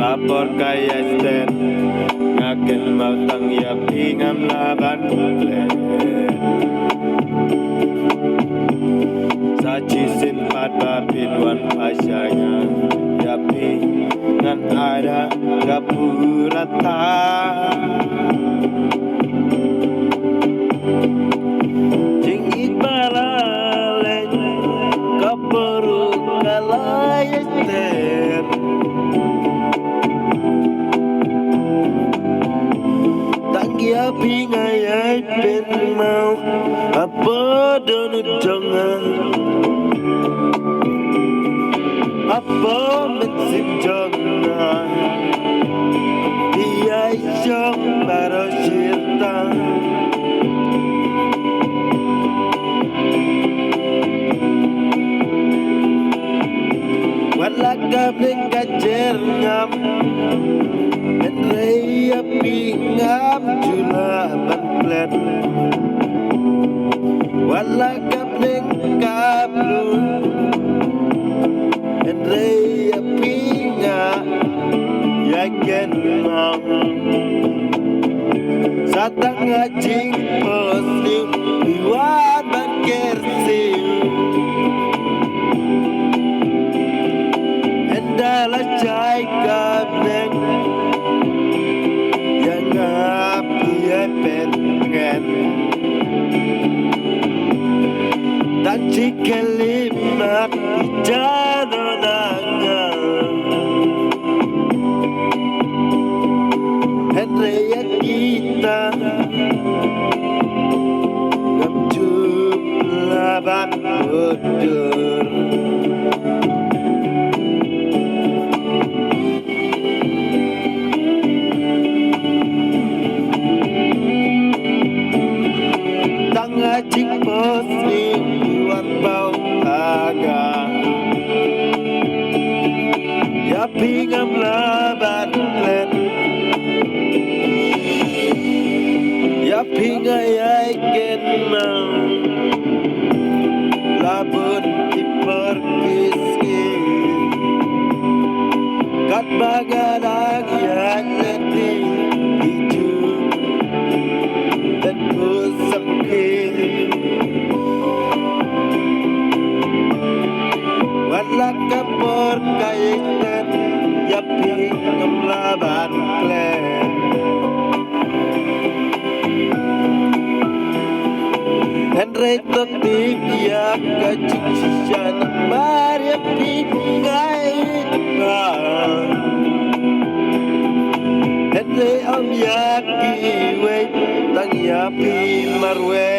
Lapor kaya sten ngaken matang ya pingam laban klen saci simpat babin wan pasyanya ya pingan ada kapurata jing ibalale kaperu kalaya sten ya pingayay pen mau apa donut jangan apa mensim jangan dia jong baro sirta walakab kajer ngam Raya pingam jula banplet wala kapling kablu Raya pinga yakin mang satang ngajing poslim iwan ban kersim endala cai kapling pengen tak kalimat jalanannya Henry kita ngamcup laban udur ngajik posting buat bau aga ya pingam laban klen ya pingayay kenang labun diperkiski kat bagadang yang letih hidup dan kusam wala kapor kaitan yapi ngelaban klen Henry totip ya kacik sisan Maria pi ngaita Henry om yaki we tang yapi marwe